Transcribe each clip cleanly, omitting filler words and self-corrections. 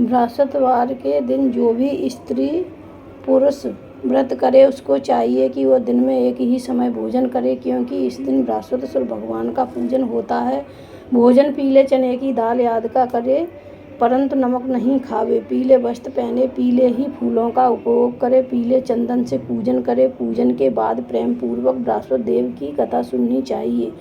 बृहस्पतिवार के दिन जो भी स्त्री पुरुष व्रत करे उसको चाहिए कि वह दिन में एक ही समय भोजन करे, क्योंकि इस दिन बृहस्पति भगवान का पूजन होता है। भोजन पीले चने की दाल आदि का करे, परंतु नमक नहीं खावे। पीले वस्त्र पहने, पीले ही फूलों का उपयोग करे, पीले चंदन से पूजन करे। पूजन के बाद प्रेम पूर्वक बृहस्पति देव की कथा सुननी चाहिए।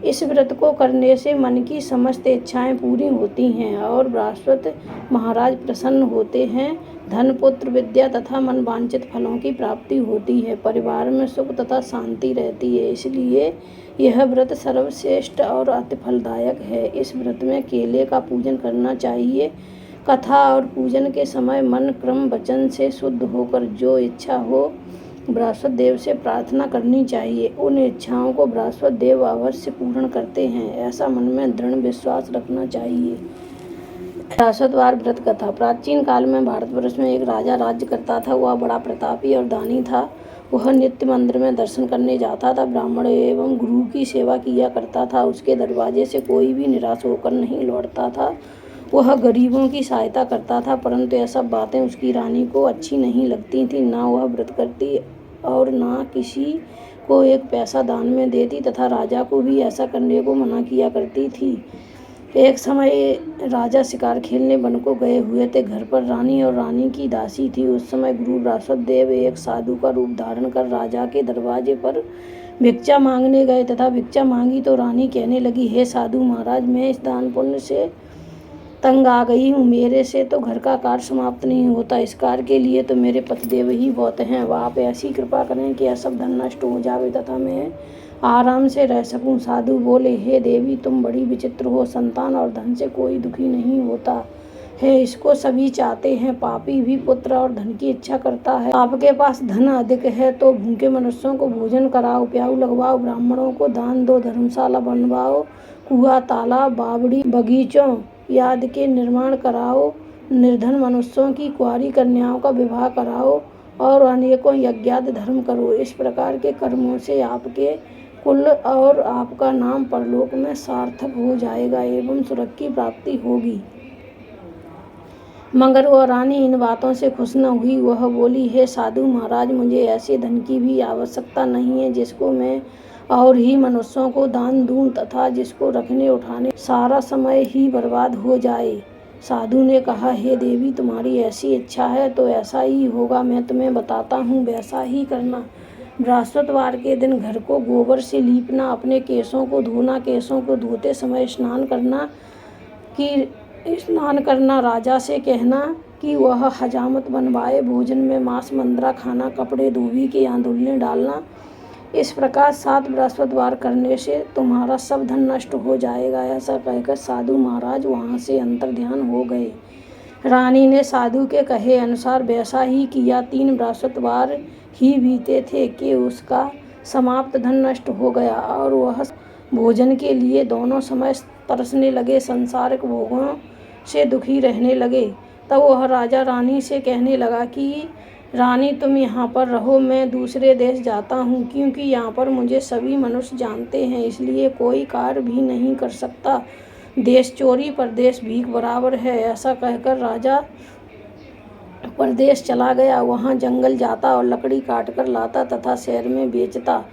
इस व्रत को करने से मन की समस्त इच्छाएं पूरी होती हैं और बृहस्पति महाराज प्रसन्न होते हैं। धन, पुत्र, विद्या तथा मन वांछित फलों की प्राप्ति होती है। परिवार में सुख तथा शांति रहती है। इसलिए यह व्रत सर्वश्रेष्ठ और अति फलदायक है। इस व्रत में केले का पूजन करना चाहिए। कथा और पूजन के समय मन, क्रम, वचन से शुद्ध होकर जो इच्छा हो बृहस्पति देव से प्रार्थना करनी चाहिए। उन इच्छाओं को बृहस्पति देव अवश्य पूर्ण करते हैं, ऐसा मन में दृढ़ विश्वास रखना चाहिए। बृहस्पतिवार व्रत कथा। प्राचीन काल में भारतवर्ष में एक राजा राज्य करता था। वह बड़ा प्रतापी और दानी था। वह नित्य मंदिर में दर्शन करने जाता था, ब्राह्मण एवं गुरु की सेवा किया करता था। उसके दरवाजे से कोई भी निराश होकर नहीं लौटता था। वह गरीबों की सहायता करता था, परंतु यह सब बातें उसकी रानी को अच्छी नहीं लगती थी। ना वह व्रत करती और ना किसी को एक पैसा दान में देती तथा राजा को भी ऐसा करने को मना किया करती थी। एक समय राजा शिकार खेलने वन को गए हुए थे। घर पर रानी और रानी की दासी थी। उस समय गुरु बृहस्पति देव एक साधु का रूप धारण कर राजा के दरवाजे पर भिक्षा मांगने गए तथा भिक्षा मांगी तो रानी कहने लगी, हे साधु महाराज, मैं इस दान पुण्य से तंग आ गई हूँ। मेरे से तो घर का कार्य समाप्त नहीं होता। इस कार्य के लिए तो मेरे पतिदेव ही बहुत हैं। वह आप ऐसी कृपा करें कि यह सब धन नष्ट हो जावे तथा मैं आराम से रह सकूं। साधु बोले, हे देवी, तुम बड़ी विचित्र हो। संतान और धन से कोई दुखी नहीं होता है, इसको सभी चाहते हैं। पापी भी पुत्र और धन की इच्छा करता है। आपके पास धन अधिक है तो भूखे मनुष्यों को भोजन कराओ, प्याऊ लगवाओ, ब्राह्मणों को दान दो, धर्मशाला बनवाओ, कुआं, तालाब, बावड़ी, बगीचों आदि के निर्माण कराओ, निर्धन मनुष्यों की कुंवारी कन्याओं का विवाह कराओ और अनेकों यज्ञादि धर्म करो। इस प्रकार के कर्मों से आपके कुल और आपका नाम परलोक में सार्थक हो जाएगा एवं स्वर्ग की प्राप्ति होगी। मगर वह रानी इन बातों से खुश न हुई। वह बोली, हे साधु महाराज, मुझे ऐसे धन की भी आवश्यकता नहीं है जिसको मैं और ही मनुष्यों को दान दूं तथा जिसको रखने उठाने सारा समय ही बर्बाद हो जाए। साधु ने कहा, हे देवी, तुम्हारी ऐसी इच्छा है तो ऐसा ही होगा। मैं तुम्हें बताता हूँ, वैसा ही करना। बृहस्पतिवार के दिन घर को गोबर से लीपना, अपने केशों को धोना, केशों को धोते समय स्नान करना, राजा से कहना कि वह हजामत बनवाए, भोजन में मांस मंद्रा खाना, कपड़े धोबी के यहाँ धुलने डालना। इस प्रकार 7 बृहस्पतिवार करने से तुम्हारा सब धन नष्ट हो जाएगा। ऐसा कहकर साधु महाराज वहाँ से अंतर्ध्यान हो गए। रानी ने साधु के कहे अनुसार वैसा ही किया। 3 बृहस्पतिवार ही बीते थे कि उसका समाप्त धन नष्ट हो गया और वह भोजन के लिए दोनों समय तरसने लगे, सांसारिक भोगों से दुखी रहने लगे। तब वह राजा रानी से कहने लगा कि रानी, तुम यहाँ पर रहो, मैं दूसरे देश जाता हूँ, क्योंकि यहाँ पर मुझे सभी मनुष्य जानते हैं, इसलिए कोई कार्य भी नहीं कर सकता। देश चोरी परदेश भीख बराबर है। ऐसा कहकर राजा परदेश चला गया। वहाँ जंगल जाता और लकड़ी काट कर लाता तथा शहर में बेचता।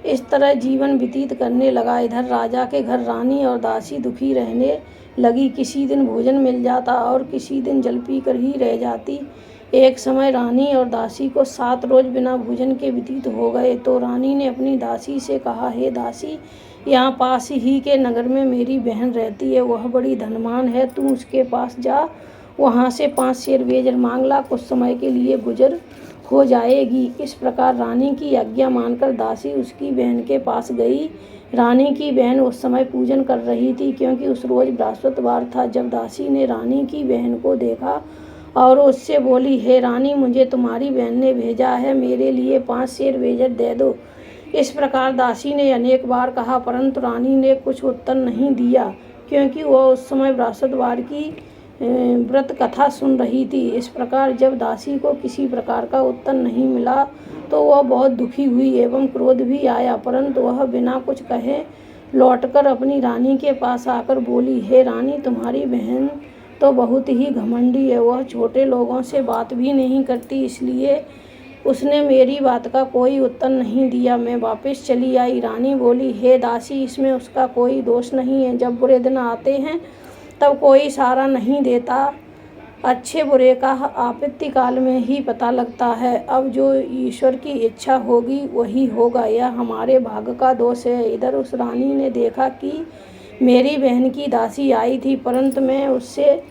इस तरह जीवन व्यतीत करने लगा। इधर राजा के घर रानी और दासी दुखी रहने लगी। किसी दिन भोजन मिल जाता और किसी दिन जल पीकर ही रह जाती। एक समय रानी और दासी को 7 रोज बिना भोजन के व्यतीत हो गए तो रानी ने अपनी दासी से कहा, हे दासी, यहाँ पास ही के नगर में मेरी बहन रहती है। वह बड़ी धनवान है। तू उसके पास जा, वहाँ से 5 शेर बेजर मांग ला, कुछ समय के लिए गुजर हो जाएगी। इस प्रकार रानी की आज्ञा मानकर दासी उसकी बहन के पास गई। रानी की बहन उस समय पूजन कर रही थी, क्योंकि उस रोज बृहस्पतिवार था। जब दासी ने रानी की बहन को देखा और उससे बोली, हे रानी, मुझे तुम्हारी बहन ने भेजा है, मेरे लिए 5 शेर बेजर दे दो। इस प्रकार दासी ने अनेक बार कहा, परंतु रानी ने कुछ उत्तर नहीं दिया, क्योंकि वह उस समय बृहस्पतिवार की व्रत कथा सुन रही थी। इस प्रकार जब दासी को किसी प्रकार का उत्तर नहीं मिला तो वह बहुत दुखी हुई एवं क्रोध भी आया, परंतु वह बिना कुछ कहे लौटकर अपनी रानी के पास आकर बोली, हे रानी, तुम्हारी बहन तो बहुत ही घमंडी है, वह छोटे लोगों से बात भी नहीं करती, इसलिए उसने मेरी बात का कोई उत्तर नहीं दिया। मैं वापस चली आई। रानी बोली, हे दासी, इसमें उसका कोई दोष नहीं है। जब बुरे दिन आते हैं तब कोई सहारा नहीं देता, अच्छे बुरे का आपत्ति काल में ही पता लगता है। अब जो ईश्वर की इच्छा होगी वही होगा, यह हमारे भाग्य का दोष है। इधर उस रानी ने देखा कि मेरी बहन की दासी आई थी, परंतु मैं उससे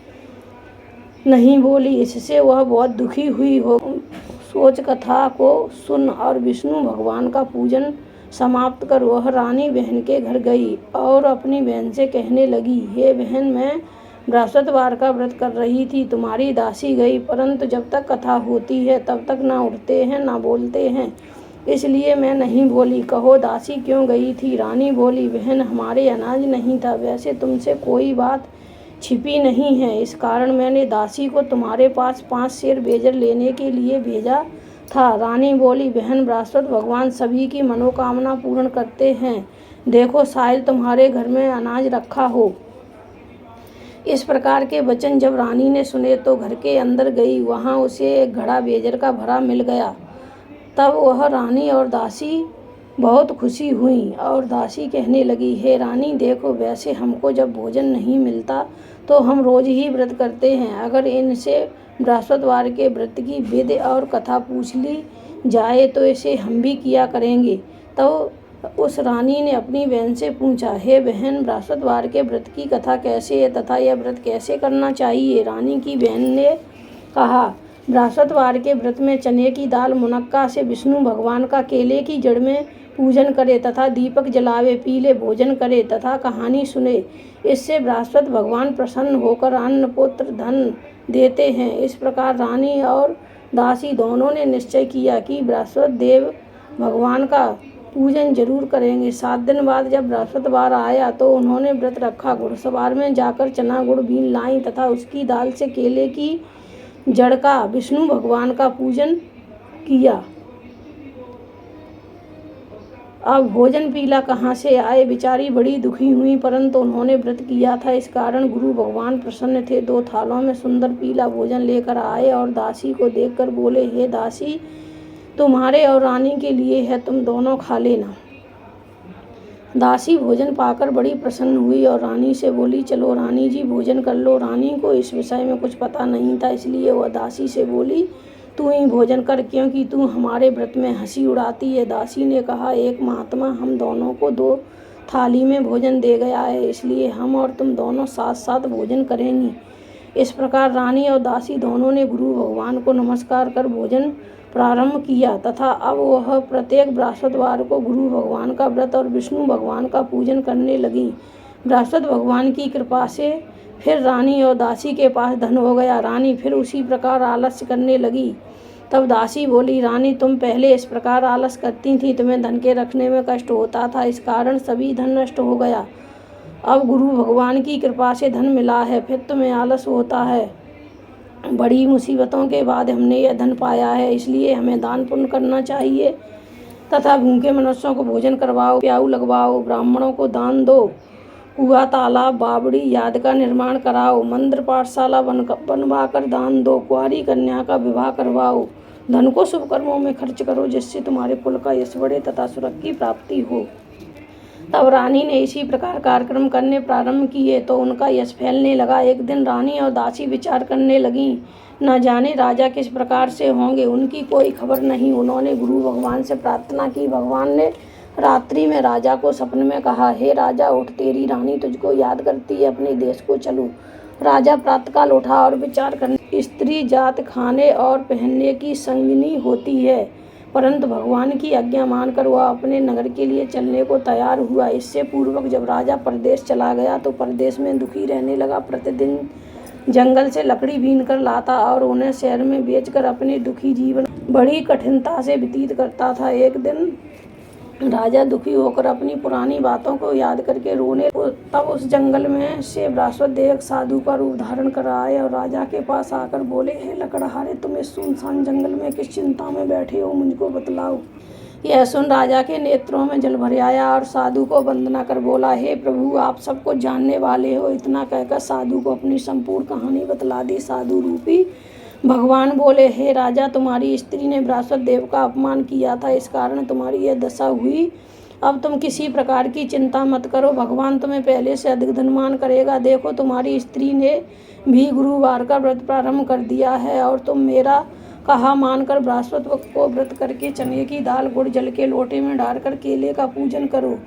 नहीं बोली, इससे वह बहुत दुखी हुई हो। सोच कथा को सुन और विष्णु भगवान का पूजन समाप्त कर वह रानी बहन के घर गई और अपनी बहन से कहने लगी, हे बहन, मैं बृहस्पतिवार का व्रत कर रही थी, तुम्हारी दासी गई, परंतु जब तक कथा होती है तब तक ना उठते हैं ना बोलते हैं, इसलिए मैं नहीं बोली। कहो दासी क्यों गई थी? रानी बोली, बहन, हमारे अनाज नहीं था। वैसे तुमसे कोई बात छिपी नहीं है, इस कारण मैंने दासी को तुम्हारे पास 5 सेर बेजर लेने के लिए भेजा था। रानी बोली, बहन, बृहस्पति भगवान सभी की मनोकामना पूर्ण करते हैं, देखो शायद तुम्हारे घर में अनाज रखा हो। इस प्रकार के वचन जब रानी ने सुने तो घर के अंदर गई, वहाँ उसे एक घड़ा बेजर का भरा मिल गया। तब वह रानी और दासी बहुत खुशी हुई और दासी कहने लगी, हे रानी, देखो, वैसे हमको जब भोजन नहीं मिलता तो हम रोज ही व्रत करते हैं, अगर इनसे बृहस्पतिवार के व्रत की विधि और कथा पूछ ली जाए तो इसे हम भी किया करेंगे। तो उस रानी ने अपनी बहन से पूछा, हे बहन, बृहस्पतिवार के व्रत की कथा कैसे है तथा यह व्रत कैसे करना चाहिए? रानी की बहन ने कहा, बृहस्पतिवार के व्रत में चने की दाल मुनक्का से विष्णु भगवान का केले की जड़ में पूजन करे तथा दीपक जलावे, पीले भोजन करे तथा कहानी सुने, इससे बृहस्पति भगवान प्रसन्न होकर अन्न पुत्र धन देते हैं। इस प्रकार रानी और दासी दोनों ने निश्चय किया कि बृहस्पति देव भगवान का पूजन जरूर करेंगे। 7 दिन बाद जब बृहस्पतिवार आया तो उन्होंने व्रत रखा। घुड़सवार में जाकर चना गुड़ बीन लाई तथा उसकी दाल से केले की जड़ का विष्णु भगवान का पूजन किया। अब भोजन पीला कहाँ से आए? बेचारी बड़ी दुखी हुई, परंतु उन्होंने व्रत किया था, इस कारण गुरु भगवान प्रसन्न थे। 2 थालों में सुंदर पीला भोजन लेकर आए और दासी को देखकर बोले, हे दासी, तुम्हारे और रानी के लिए है, तुम दोनों खा लेना। दासी भोजन पाकर बड़ी प्रसन्न हुई और रानी से बोली, चलो रानी जी, भोजन कर लो। रानी को इस विषय में कुछ पता नहीं था, इसलिए वह दासी से बोली, तू ही भोजन कर, क्योंकि तू हमारे व्रत में हंसी उड़ाती है। दासी ने कहा, एक महात्मा हम दोनों को 2 थाली में भोजन दे गया है, इसलिए हम और तुम दोनों साथ साथ भोजन करेंगी। इस प्रकार रानी और दासी दोनों ने गुरु भगवान को नमस्कार कर भोजन प्रारंभ किया तथा अब वह प्रत्येक बृहस्पतिवार को गुरु भगवान का व्रत और विष्णु भगवान का पूजन करने लगी। बृहस्पति भगवान की कृपा से फिर रानी और दासी के पास धन हो गया। रानी फिर उसी प्रकार आलस्य करने लगी। तब दासी बोली, रानी, तुम पहले इस प्रकार आलस करती थी, तुम्हें धन के रखने में कष्ट होता था, इस कारण सभी धन नष्ट हो गया। अब गुरु भगवान की कृपा से धन मिला है, फिर तुम्हें आलस होता है। बड़ी मुसीबतों के बाद हमने यह धन पाया है, इसलिए हमें दान पुण्य करना चाहिए तथा भूखे मनुष्यों को भोजन करवाओ, प्याऊ लगवाओ, ब्राह्मणों को दान दो, कुआं, तालाब, बावड़ी याद का निर्माण कराओ, मंदिर पाठशाला बनवाकर दान दो, कुंवारी कन्या का विवाह करवाओ, धन को शुभ कर्मों में खर्च करो, जिससे तुम्हारे कुल का यश बढ़े तथा सुरक्षा की प्राप्ति हो। तब रानी ने इसी प्रकार कार्यक्रम करने प्रारंभ किए तो उनका यश फैलने लगा। एक दिन रानी और दासी विचार करने लगीं, न जाने राजा किस प्रकार से होंगे, उनकी कोई खबर नहीं। उन्होंने गुरु भगवान से प्रार्थना की। भगवान ने रात्रि में राजा को सपने में कहा, हे राजा, उठ, तेरी रानी तुझको याद करती है, अपने देश को चलो। राजा प्रातःकाल उठा और विचार करने, स्त्री जात खाने और पहनने की संगिनी होती है, परंतु भगवान की आज्ञा मानकर वह अपने नगर के लिए चलने को तैयार हुआ। इससे पूर्वक जब राजा परदेश चला गया तो परदेश में दुखी रहने लगा। प्रतिदिन जंगल से लकड़ी बीन कर लाता और उन्हें शहर में बेचकर अपने दुखी जीवन बड़ी कठिनता से व्यतीत करता था। एक दिन राजा दुखी होकर अपनी पुरानी बातों को याद करके रोने, तब उस जंगल में से बृहस्पति देव साधु का रूप धारण कर आए और राजा के पास आकर बोले, हे लकड़हारे, तुम इस सुनसान जंगल में किस चिंता में बैठे हो, मुझको बतलाओ। यह सुन राजा के नेत्रों में जल भर आया और साधु को वंदना कर बोला, हे प्रभु, आप सब कुछ जानने वाले हो। इतना कहकर साधु को अपनी संपूर्ण कहानी बतला दी। साधु रूपी भगवान बोले, हे राजा, तुम्हारी स्त्री ने बृहस्पति देव का अपमान किया था, इस कारण तुम्हारी यह दशा हुई। अब तुम किसी प्रकार की चिंता मत करो, भगवान तुम्हें पहले से अधिक धनवान करेगा। देखो, तुम्हारी स्त्री ने भी गुरुवार का व्रत प्रारंभ कर दिया है और तुम मेरा कहा मानकर बृहस्पति को व्रत करके चने की दाल गुड़ जल के लोटे में डालकर केले का पूजन करो।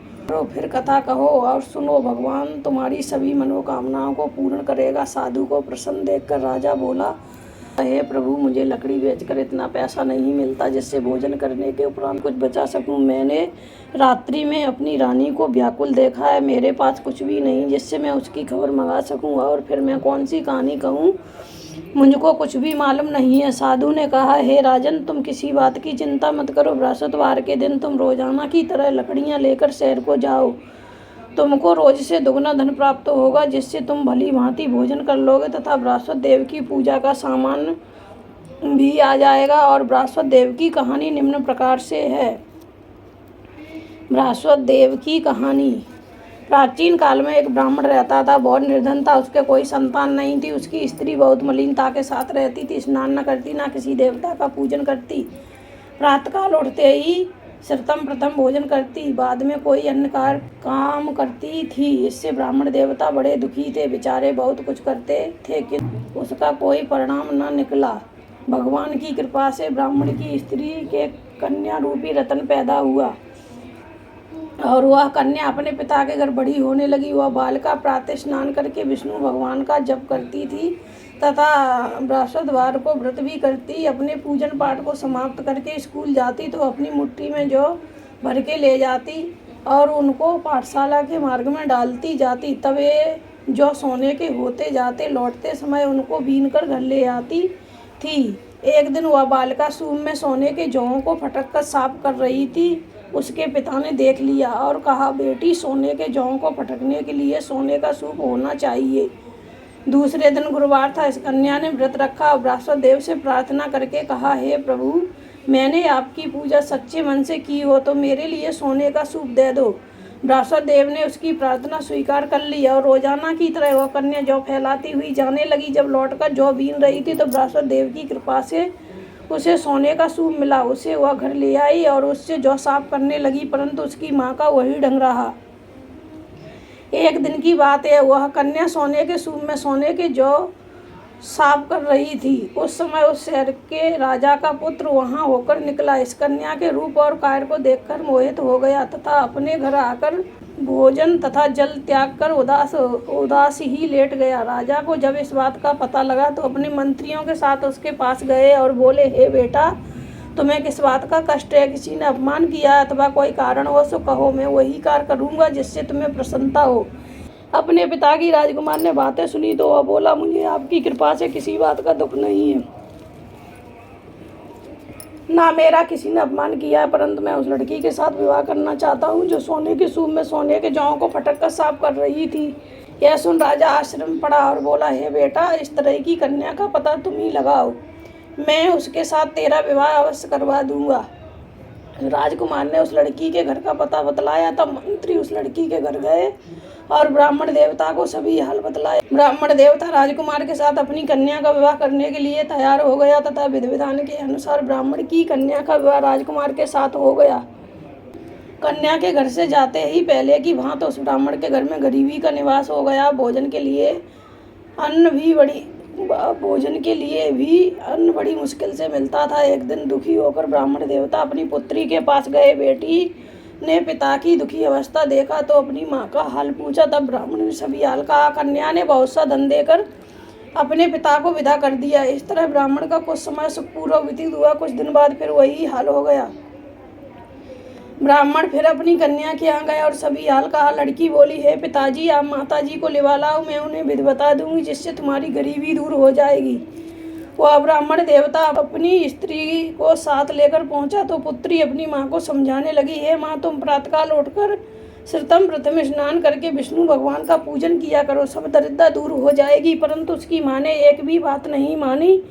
फिर कथा कहो और सुनो, भगवान तुम्हारी सभी मनोकामनाओं को पूर्ण करेगा। साधु को प्रसन्न देखकर राजा बोला, हे प्रभु, मुझे लकड़ी बेचकर इतना पैसा नहीं मिलता जिससे भोजन करने के उपरांत कुछ बचा सकूं। मैंने रात्रि में अपनी रानी को व्याकुल देखा है, मेरे पास कुछ भी नहीं जिससे मैं उसकी खबर मंगा सकूं, और फिर मैं कौन सी कहानी कहूं, मुझको कुछ भी मालूम नहीं है। साधु ने कहा, हे राजन, तुम किसी बात की चिंता मत करो। बृहस्पतिवार के दिन तुम रोजाना की तरह लकड़ियां लेकर शहर को जाओ। तुमको रोज से दुगना धन प्राप्त होगा, जिससे तुम भली भांति भोजन कर लोगे तथा बृहस्पति देव की पूजा का सामान भी आ जाएगा। और बृहस्पति देव की कहानी निम्न प्रकार से है। बृहस्पति देव की कहानी। प्राचीन काल में एक ब्राह्मण रहता था, बहुत निर्धन था, उसके कोई संतान नहीं थी। उसकी स्त्री बहुत मलिनता के साथ रहती थी, स्नान न करती, न किसी देवता का पूजन करती। प्रातःकाल उठते ही सर्वप्रथम प्रथम भोजन करती, बाद में कोई अन्य काम करती थी। इससे ब्राह्मण देवता बड़े दुखी थे, बेचारे बहुत कुछ करते थे किंतु उसका कोई परिणाम न निकला। भगवान की कृपा से ब्राह्मण की स्त्री के कन्या रूपी रतन पैदा हुआ और वह कन्या अपने पिता के घर बड़ी होने लगी। वह बालिका प्रातः स्नान करके विष्णु भगवान का जप करती थी तथा बृहस्पतिवार को व्रत भी करती। अपने पूजन पाठ को समाप्त करके स्कूल जाती तो अपनी मुट्ठी में जौ भर के ले जाती और उनको पाठशाला के मार्ग में डालती जाती। तब ये जौ सोने के होते जाते, लौटते समय उनको बीन कर घर ले आती थी। एक दिन वह बालिका सूप में सोने के जौं को फटक कर साफ कर रही थी। उसके पिता ने देख लिया और कहा, बेटी, सोने के जौं को फटकने के लिए सोने का सूप होना चाहिए। दूसरे दिन गुरुवार था। इस कन्या ने व्रत रखा और बृहस्पति देव से प्रार्थना करके कहा, हे प्रभु, मैंने आपकी पूजा सच्चे मन से की हो तो मेरे लिए सोने का सूप दे दो। बृहस्पति देव ने उसकी प्रार्थना स्वीकार कर ली और रोजाना की तरह वह कन्या जौ फैलाती हुई जाने लगी। जब लौटकर जौ बीन रही थी तो बृहस्पति देव की कृपा से उसे सोने का सूप मिला। उसे वह घर ले आई और उससे जौ साफ करने लगी, परंतु उसकी माँ का वही ढंग रहा। एक दिन की बात है, वह कन्या सोने के सूप में सोने के जौ साफ कर रही थी। उस समय उस शहर के राजा का पुत्र वहां होकर निकला। इस कन्या के रूप और कार्य को देखकर मोहित हो गया तथा अपने घर आकर भोजन तथा जल त्याग कर उदास ही लेट गया। राजा को जब इस बात का पता लगा तो अपने मंत्रियों के साथ उसके पास गए और बोले, हे बेटा, तुम्हें किस बात का कष्ट है? किसी ने अपमान किया अथवा कोई कारण हो सो कहो, मैं वही कार्य करूँगा जिससे तुम्हें प्रसन्नता हो। अपने पिता की राजकुमार ने बातें सुनी तो वह बोला, मुझे आपकी कृपा से किसी बात का दुख नहीं है, ना मेरा किसी ने अपमान किया है, परंतु मैं उस लड़की के साथ विवाह करना चाहता हूँ जो सोने के सूप में सोने के जौं को फटक कर साफ कर रही थी। यह सुन राजा आश्चर्य में पड़ा और बोला, हे बेटा, इस तरह की कन्या का पता तुम ही लगाओ, मैं उसके साथ तेरा विवाह अवश्य करवा दूंगा। राजकुमार ने उस लड़की के घर का पता बतलाया। तब मंत्री उस लड़की के घर गए और ब्राह्मण देवता को सभी हाल बतलाए। ब्राह्मण देवता राजकुमार के साथ अपनी कन्या का विवाह करने के लिए तैयार हो गया तथा विधि विधान के अनुसार ब्राह्मण की कन्या का विवाह राजकुमार के साथ हो गया। कन्या के घर से जाते ही पहले की भांति उस ब्राह्मण के घर में गरीबी का निवास हो गया। भोजन के लिए अन्न बड़ी मुश्किल से मिलता था। एक दिन दुखी होकर ब्राह्मण देवता अपनी पुत्री के पास गए। बेटी ने पिता की दुखी अवस्था देखा तो अपनी माँ का हाल पूछा। तब ब्राह्मण ने सभी हाल कहा। कन्या ने बहुत सा धन देकर अपने पिता को विदा कर दिया। इस तरह ब्राह्मण का कुछ समय सुखपूर्वक व्यतीत हुआ। कुछ दिन बाद फिर वही हाल हो गया। ब्राह्मण फिर अपनी कन्या के यहाँ गया और सभी हाल कहा। लड़की बोली, हे पिताजी, आप माताजी को लिवा लाओ, मैं उन्हें विधि बता दूंगी जिससे तुम्हारी गरीबी दूर हो जाएगी। वह ब्राह्मण देवता अपनी स्त्री को साथ लेकर पहुंचा तो पुत्री अपनी माँ को समझाने लगी, हे माँ, तुम प्रातःकाल उठकर सर्वप्रथम प्रथम स्नान करके विष्णु भगवान का पूजन किया करो, सब दरिद्रता दूर हो जाएगी। परंतु उसकी माँ ने एक भी बात नहीं मानी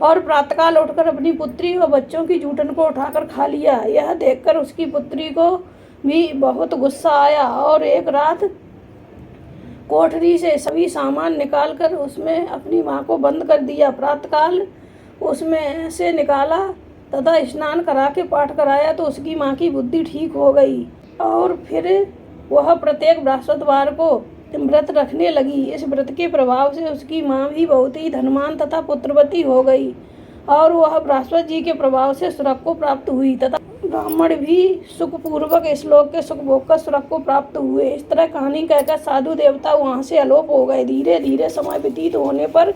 और प्रातःकाल उठकर अपनी पुत्री और बच्चों की जूठन को उठाकर खा लिया। यह देखकर उसकी पुत्री को भी बहुत गुस्सा आया और एक रात कोठरी से सभी सामान निकालकर उसमें अपनी माँ को बंद कर दिया। प्रातःकाल उसमें से निकाला तथा स्नान करा के पाठ कराया तो उसकी माँ की बुद्धि ठीक हो गई और फिर वह प्रत्येक बृहस्पतिवार को व्रत रखने लगी। इस व्रत के प्रभाव से उसकी माँ भी बहुत ही धनवान तथा पुत्रवती हो गई और वह बृहस्पति जी के प्रभाव से स्वर्ग को प्राप्त हुई तथा ब्राह्मण भी सुखपूर्वक इस लोक के सुख भोग कर स्वर्ग को प्राप्त हुए। इस तरह कहानी कहकर साधु देवता वहाँ से अलोप हो गए। धीरे धीरे समय व्यतीत होने पर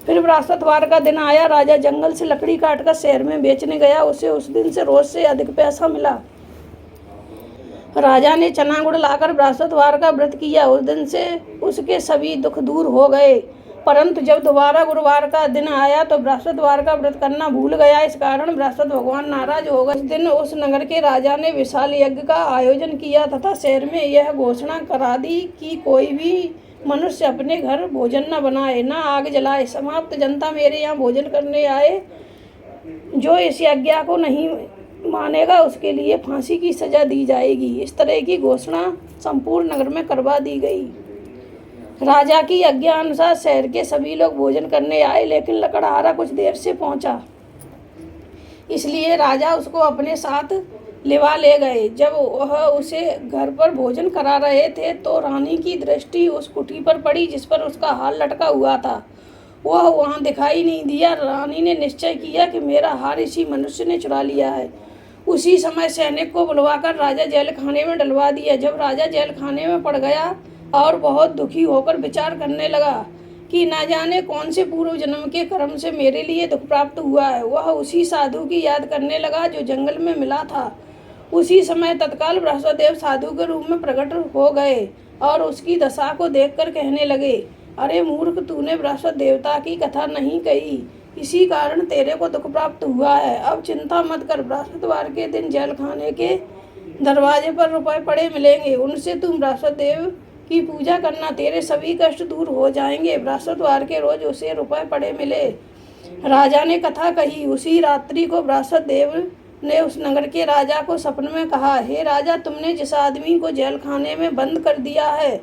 फिर बृहस्पतिवार का दिन आया। राजा जंगल से लकड़ी काटकर शहर में बेचने गया। उसे उस दिन से रोज से अधिक पैसा मिला। राजा ने चना गुड़ लाकर बृहस्पतिवार का व्रत किया। उस दिन से उसके सभी दुख दूर हो गए। परंतु जब दोबारा गुरुवार का दिन आया तो बृहस्पतिवार का व्रत करना भूल गया। इस कारण बृहस्पति भगवान नाराज हो गए। इस दिन उस नगर के राजा ने विशाल यज्ञ का आयोजन किया तथा शहर में यह घोषणा करा दी कि कोई भी मनुष्य अपने घर भोजन न बनाए, न आग जलाए। समाप्त जनता मेरे यहाँ भोजन करने आए। जो इस यज्ञ को नहीं मानेगा उसके लिए फांसी की सजा दी जाएगी। इस तरह की घोषणा संपूर्ण नगर में करवा दी गई। राजा की आज्ञा अनुसार शहर के सभी लोग भोजन करने आए, लेकिन लकड़हारा कुछ देर से पहुंचा, इसलिए राजा उसको अपने साथ लिवा ले गए। जब वह उसे घर पर भोजन करा रहे थे तो रानी की दृष्टि उस कुटी पर पड़ी जिस पर उसका हार लटका हुआ था। वह वहां दिखाई नहीं दिया। रानी ने निश्चय किया कि मेरा हार इसी मनुष्य ने चुरा लिया है। उसी समय सैनिक को बुलवाकर राजा जेल खाने में डलवा दिया। जब राजा जेल खाने में पड़ गया और बहुत दुखी होकर विचार करने लगा कि न जाने कौन से पूर्व जन्म के कर्म से मेरे लिए दुख प्राप्त हुआ है, वह उसी साधु की याद करने लगा जो जंगल में मिला था। उसी समय तत्काल बृहस्पतिदेव साधु के रूप में प्रकट हो गए और उसकी दशा को देखकर कहने लगे, अरे मूर्ख, तूने बृहस्पति देवता की कथा नहीं कही, इसी कारण तेरे को दुख प्राप्त हुआ है। अब चिंता मत कर, बृहस्पतिवार के दिन जेल खाने के दरवाजे पर रुपए पड़े मिलेंगे, उनसे तुम बृहस्पति देव की पूजा करना, तेरे सभी कष्ट दूर हो जाएंगे। बृहस्पतिवार के रोज उसे रुपए पड़े मिले। राजा ने कथा कही। उसी रात्रि को बृहस्पति देव ने उस नगर के राजा को सपने में कहा, हे राजा, तुमने जिस आदमी को जेल खाने में बंद कर दिया है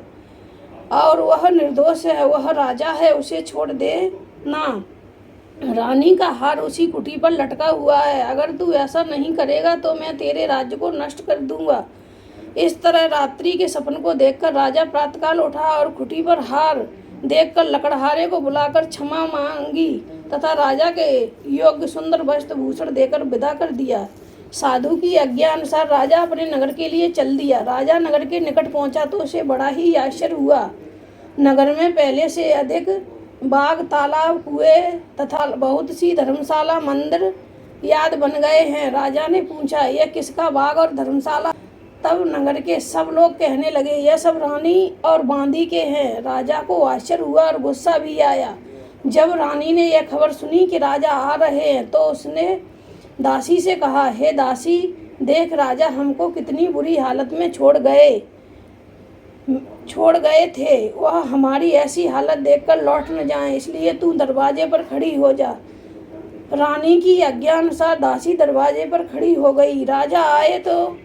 और वह निर्दोष है, वह राजा है, उसे छोड़ दे ना। रानी का हार उसी कुटी पर लटका हुआ है। अगर तू ऐसा नहीं करेगा तो मैं तेरे राज्य को नष्ट कर दूंगा। इस तरह रात्रि के सपन को देखकर राजा प्रातःकाल उठा और कुटी पर हार देखकर लकड़हारे को बुलाकर क्षमा मांगी तथा राजा के योग्य सुंदर वस्त्र भूषण देकर विदा कर दिया। साधु की आज्ञा अनुसार राजा अपने नगर के लिए चल दिया। राजा नगर के निकट पहुंचा तो उसे बड़ा ही आश्चर्य हुआ। नगर में पहले से अधिक बाग, तालाब, कुएं तथा बहुत सी धर्मशाला, मंदिर याद बन गए हैं। राजा ने पूछा, यह किसका बाग और धर्मशाला? तब नगर के सब लोग कहने लगे, यह सब रानी और बांदी के हैं। राजा को आश्चर्य हुआ और गुस्सा भी आया। जब रानी ने यह खबर सुनी कि राजा आ रहे हैं तो उसने दासी से कहा, हे दासी, देख राजा हमको कितनी बुरी हालत में छोड़ गए थे। वह हमारी ऐसी हालत देखकर लौट न जाएं, इसलिए तू दरवाजे पर खड़ी हो जा। रानी की आज्ञा अनुसार दासी दरवाजे पर खड़ी हो गई। राजा आए तो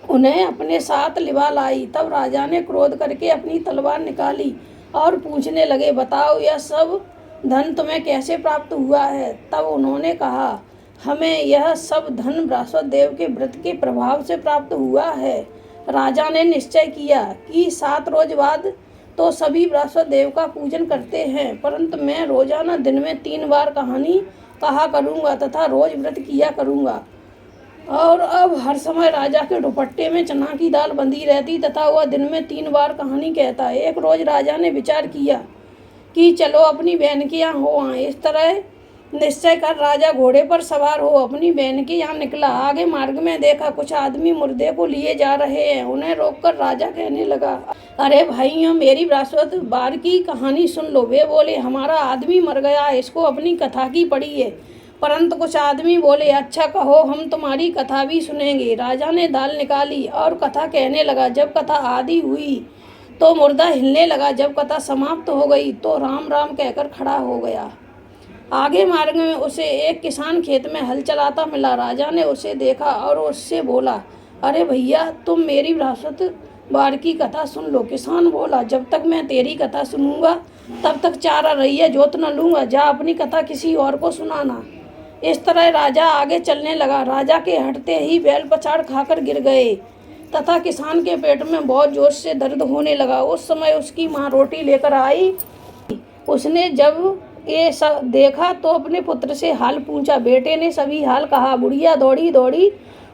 उन्हें अपने साथ लिवा लाई। तब राजा ने क्रोध करके अपनी तलवार निकाली और पूछने लगे, बताओ यह सब धन तुम्हें कैसे प्राप्त हुआ है? तब उन्होंने कहा, हमें यह सब धन बृहस्पति देव के व्रत के प्रभाव से प्राप्त हुआ है। राजा ने निश्चय किया कि 7 रोज बाद तो सभी बृहस्पति देव का पूजन करते हैं, परंतु मैं रोजाना दिन में 3 बार कहानी कहा करूँगा तथा रोज व्रत किया करूँगा। और अब हर समय राजा के दुपट्टे में चना की दाल बंधी रहती तथा वह दिन में 3 बार कहानी कहता। एक रोज राजा ने विचार किया कि चलो अपनी बहन के यहाँ हो आए। इस तरह निश्चय कर राजा घोड़े पर सवार हो अपनी बहन के यहाँ निकला। आगे मार्ग में देखा कुछ आदमी मुर्दे को लिए जा रहे हैं। उन्हें रोककर राजा कहने लगा, अरे भाइयों, मेरी बृहस्पतिवार की कहानी सुन लो। वे बोले, हमारा आदमी मर गया, इसको अपनी कथा की पड़ी है। परंतु कुछ आदमी बोले, अच्छा कहो, हम तुम्हारी कथा भी सुनेंगे। राजा ने दाल निकाली और कथा कहने लगा। जब कथा आदि हुई तो मुर्दा हिलने लगा। जब कथा समाप्त हो गई तो राम राम कहकर खड़ा हो गया। आगे मार्ग में उसे एक किसान खेत में हल चलाता मिला। राजा ने उसे देखा और उससे बोला, अरे भैया, तुम मेरी विरासत बार की कथा सुन लो। किसान बोला, जब तक मैं तेरी कथा सुनूंगा तब तक चारा रहिया जोत न लूंगा। जा अपनी कथा किसी और को सुनाना। इस तरह राजा आगे चलने लगा। राजा के हटते ही बैल पछाड़ खाकर गिर गए तथा किसान के पेट में बहुत जोर से दर्द होने लगा। उस समय उसकी माँ रोटी लेकर आई। उसने जब ये सब देखा तो अपने पुत्र से हाल पूछा। बेटे ने सभी हाल कहा। बुढ़िया दौड़ी दौड़ी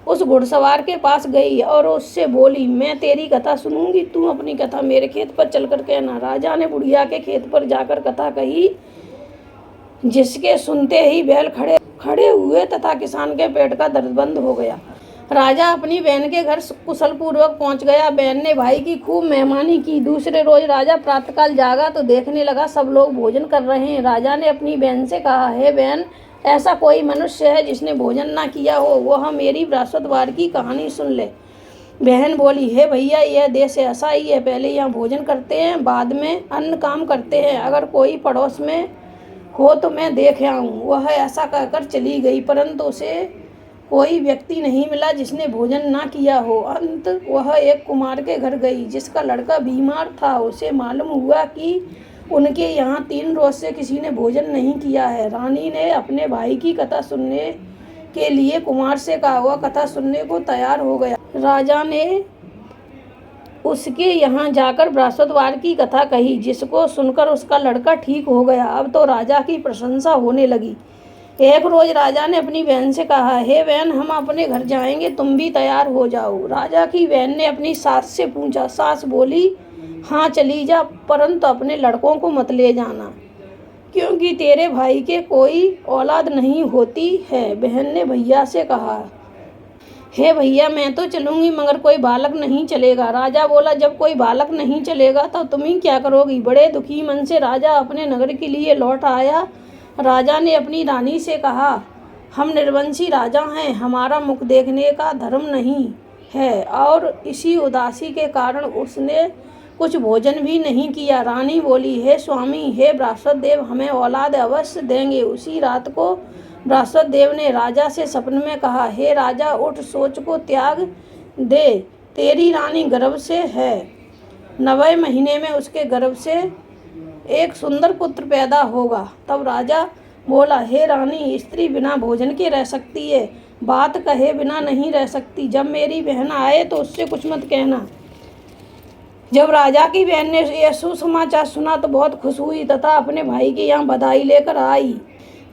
उस घुड़सवार के पास गई और उससे बोली, मैं तेरी कथा सुनूंगी, तू अपनी कथा मेरे खेत पर चलकर कहना। राजा ने बुढ़िया के खेत पर जाकर कथा कही, जिसके सुनते ही बैल खड़े हुए तथा किसान के पेट का दर्द बंद हो गया। राजा अपनी बहन के घर कुशल पूर्वक पहुंच गया। बहन ने भाई की खूब मेहमानी की। दूसरे रोज राजा प्रातःकाल जागा तो देखने लगा सब लोग भोजन कर रहे हैं। राजा ने अपनी बहन से कहा, हे बहन, ऐसा कोई मनुष्य है जिसने भोजन ना किया हो? वह मेरी विरासत वार की कहानी सुन ले। बहन बोली, हे भैया, यह देश ऐसा ही है, पहले यहाँ भोजन करते हैं, बाद में अन्न काम करते हैं। अगर कोई पड़ोस में हो तो मैं देख आऊँ। वह ऐसा कहकर चली गई, परंतु उसे कोई व्यक्ति नहीं मिला जिसने भोजन ना किया हो। अंत वह एक कुमार के घर गई जिसका लड़का बीमार था। उसे मालूम हुआ कि उनके यहाँ 3 रोज से किसी ने भोजन नहीं किया है। रानी ने अपने भाई की कथा सुनने के लिए कुमार से कहा। वह कथा सुनने को तैयार हो गया। राजा ने उसके यहाँ जाकर विरासत वार की कथा कही, जिसको सुनकर उसका लड़का ठीक हो गया। अब तो राजा की प्रशंसा होने लगी। एक रोज राजा ने अपनी बहन से कहा, हे बहन, हम अपने घर जाएंगे, तुम भी तैयार हो जाओ। राजा की बहन ने अपनी सास से पूछा। सास बोली, हाँ चली जा, परंतु अपने लड़कों को मत ले जाना, क्योंकि तेरे भाई के कोई औलाद नहीं होती है। बहन ने भैया से कहा, हे भैया, मैं तो चलूंगी, मगर कोई बालक नहीं चलेगा। राजा बोला, जब कोई बालक नहीं चलेगा तो तुम ही क्या करोगी? बड़े दुखी मन से राजा अपने नगर के लिए लौट आया। राजा ने अपनी रानी से कहा, हम निर्वंशी राजा हैं, हमारा मुख देखने का धर्म नहीं है, और इसी उदासी के कारण उसने कुछ भोजन भी नहीं किया। रानी बोली, हे स्वामी, हे विरासत देव, हमें औलाद अवश्य देंगे। उसी रात को विरासत देव ने राजा से सपने में कहा, हे राजा, उठ, सोच को त्याग दे, तेरी रानी गर्भ से है। 9वें महीने में उसके गर्भ से एक सुंदर पुत्र पैदा होगा। तब राजा बोला, हे रानी, स्त्री बिना भोजन के रह सकती है, बात कहे बिना नहीं रह सकती। जब मेरी बहन आए तो उससे कुछ मत कहना। जब राजा की बहन ने यह सुसमाचार सुना तो बहुत खुश हुई तथा अपने भाई के यहाँ बधाई लेकर आई।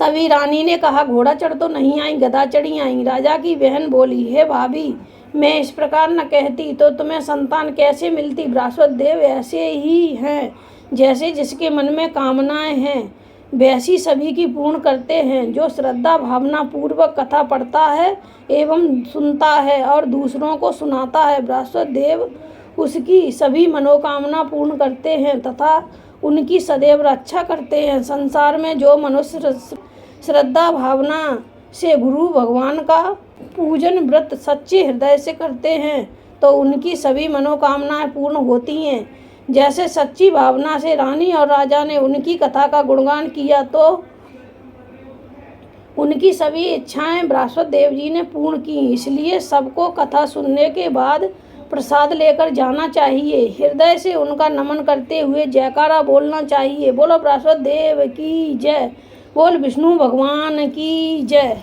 तभी रानी ने कहा, घोड़ा चढ़ तो नहीं आई, गधा चढ़ी आई। राजा की बहन बोली, हे भाभी, मैं इस प्रकार न कहती तो तुम्हें संतान कैसे मिलती? विरासत देव ऐसे ही हैं, जैसे जिसके मन में कामनाएं हैं वैसी सभी की पूर्ण करते हैं। जो श्रद्धा भावना पूर्वक कथा पढ़ता है एवं सुनता है और दूसरों को सुनाता है, विरासत देव उसकी सभी मनोकामना पूर्ण करते हैं तथा उनकी सदैव रक्षा करते हैं। संसार में जो मनुष्य श्रद्धा भावना से गुरु भगवान का पूजन व्रत सच्चे हृदय से करते हैं तो उनकी सभी मनोकामनाएं पूर्ण होती हैं। जैसे सच्ची भावना से रानी और राजा ने उनकी कथा का गुणगान किया तो उनकी सभी इच्छाएं विरासत देव जी ने पूर्ण की। इसलिए सबको कथा सुनने के बाद प्रसाद लेकर जाना चाहिए। हृदय से उनका नमन करते हुए जयकारा बोलना चाहिए। बोलो विरासत देव की जय, बोल विष्णु भगवान की जय।